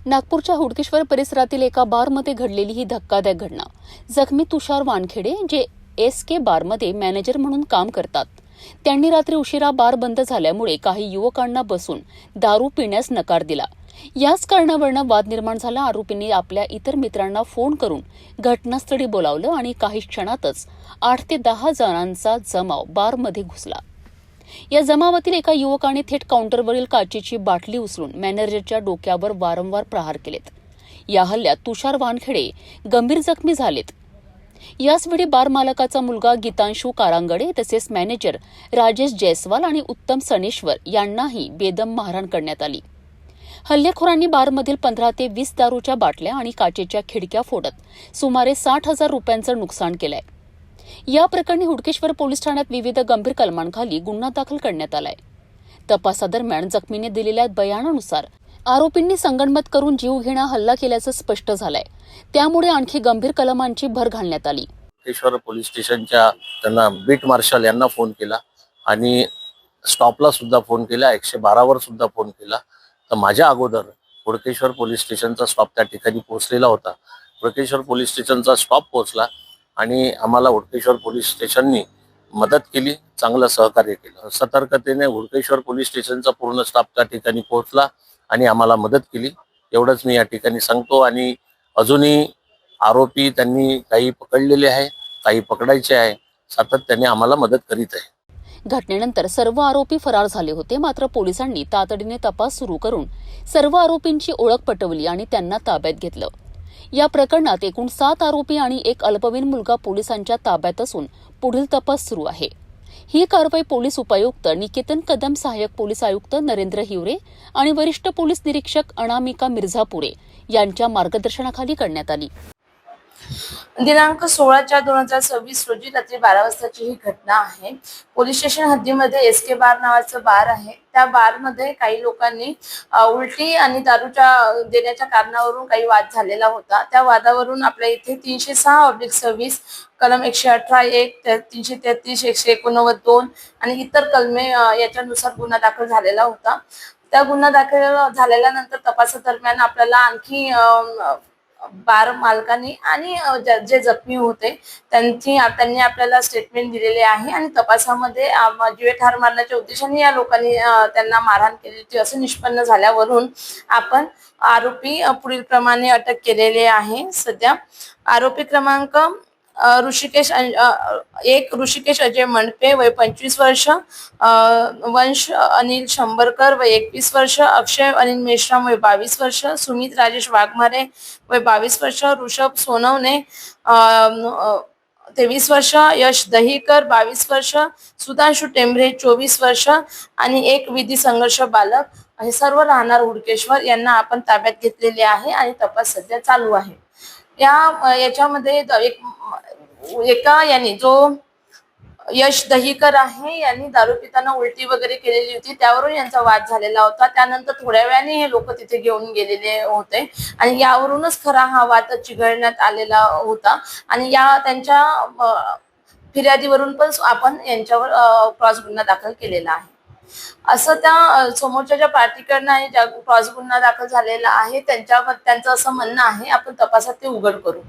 नागपूरच्या हुडकेश्वर परिसरातील एका बारमध्ये घडलेली ही धक्कादायक घटना। जखमी तुषार वानखेडे, जे SK बारमध्ये मॅनेजर म्हणून काम करतात, त्यांनी रात्री उशिरा बार बंद झाल्यामुळे काही युवकांना बसून दारू पिण्यास नकार दिला। याच कारणावरून वाद निर्माण झाला। आरोपींनी आपल्या इतर मित्रांना फोन करून घटनास्थळी बोलावलं आणि काही क्षणातच 8 ते 10 जणांचा जमाव बारमध्ये घुसला। या जमावातील एका युवकाने थेट काउंटरवरील काचेची बाटली उचलून मॅनेजरच्या डोक्यावर वारंवार प्रहार केलेत। या हल्ल्यात तुषार वानखेडे गंभीर जखमी झालेत। याचवेळी बार मालकाचा मुलगा गीतांशु कारांगडे तसेच मॅनेजर राजेश जयस्वाल आणि उत्तम सनेश्वर यांनाही बेदम मारहाण करण्यात आली। हल्लेखोरांनी बारमधील 15 ते 20 दारूच्या बाटल्या आणि काचेच्या खिडक्या फोडत सुमारे 60,000 रुपयांचं नुकसान केलंय। या प्रकरणी हुडकेश्वर पोलीस ठाण्यात विविध गंभीर कलमांखाली गुन्हा दाखल करण्यात आलाय। तपासादरम्यान जखमीने दिलेल्या बयानानुसार आरोपींनी संगनमत करून जीवघेणा हल्ला केल्याचं स्पष्ट झालंय। त्यामुळे आणखी गंभीर कलमांची भर घालण्यात आली। हुडकेश्वर पोलीस स्टेशनच्या त्यांना बीट मार्शल यांना फोन केला आणि स्टॉपला सुद्धा फोन केला, 112 वर सुद्धा फोन केला। तर माझ्या अगोदर हुडकेश्वर पोलीस स्टेशनचा स्टॉप त्या ठिकाणी पोहोचलेला होता। हुडकेश्वर पोलीस स्टेशनचा स्टॉप पोहोचला आणि आम्हाला हुडकेश्वर पोलीस स्टेशननी मदत केली, चांगलं सहकार्य केलं। सतर्कतेने हुडकेश्वर पोलीस स्टेशनचा पूर्ण स्टाफ त्या ठिकाणी पोहोचला आणि आम्हाला मदत केली, एवढंच मी या ठिकाणी सांगतो। आणि अजूनही आरोपी त्यांनी काही पकडलेले आहे, काही पकडायचे आहे, सातत्याने आम्हाला मदत करीत आहे। घटनेनंतर सर्व आरोपी फरार झाले होते, मात्र पोलिसांनी तातडीने तपास सुरू करून सर्व आरोपींची ओळख पटवली आणि त्यांना ताब्यात घेतलं। या प्रकरणात एकूण 7 आरोपी आणि एक अल्पवयीन मुलगा पोलिसांच्या ताब्यात असून पुढील तपास सुरू आहे। ही कारवाई पोलीस उपायुक्त निकेतन कदम, सहाय्यक पोलीस आयुक्त नरेंद्र हिवरे आणि वरिष्ठ पोलीस निरीक्षक अनामिका मिर्झापुरे यांच्या मार्गदर्शनाखाली करण्यात आली। दिनांक 16/4/2026 रोजी रात्री 12 वाजताची ही घटना आहे। पोलीस स्टेशन हद्दीमध्ये SK बार नावाचं बार आहे। त्या बारमध्ये काही लोकांनी उलटी आणि दारूच्या देण्याच्या कारणावरून काही वाद झालेला होता। त्या वादावरून आपल्या इथे 306/26 कलम 118(1), 333, 189(2) आणि इतर कलमे याच्यानुसार गुन्हा दाखल झालेला होता। त्या गुन्हा दाखल झाल्यानंतर तपासादरम्यान आपल्याला आणखी बार मालकांनी आणि जे जखमी होते त्यांनी आपल्याला स्टेटमेंट दिलेले आहे आणि तपासामध्ये जीवे ठार मारण्याच्या उद्देशाने या लोकांनी त्यांना मारहाण केली असं निष्पन्न झाल्यावरून आपण आरोपी पुढील प्रमाणे अटक केलेले आहे। सध्या आरोपी क्रमांक ऋषिकेश अजय मंडपे, वय 25 वर्ष, वंश अनिल शंभरकर, वय 21 वर्ष, अक्षय अनिल मेश्राम, वय 22 वर्ष, सुमित राजेश वाघमारे, वय 22 वर्ष, ऋषभ सोनवणे 23 वर्ष, यश दहीकर 22 वर्ष, सुधांशु टेंभरे 24 वर्ष आणि एक विधी संघर्ष बालक हे सर्व राहणार हुडकेश्वर यांना आपण ताब्यात घेतलेले आहे आणि तपास सध्या चालू आहे। याच्यामध्ये एका यांनी जो यश दहीकर आहे यांनी दारू पिताना उलटी वगैरे केलेली होती, त्यावरून यांचा वाद झालेला होता। त्यानंतर थोड्या वेळाने हे लोक तिथे घेऊन गेलेले होते आणि यावरूनच खरा हा वाद चिघळण्यात आलेला होता आणि त्यांच्या फिर्यादीवरून पण आपण यांच्यावर क्रॉस गुन्हा दाखल केलेला आहे। असं त्या समोरच्या ज्या पार्टीकडनं क्रॉस गुन्हा दाखल झालेला आहे त्यांचं असं म्हणणं आहे। आपण तपासात ते उघड करू।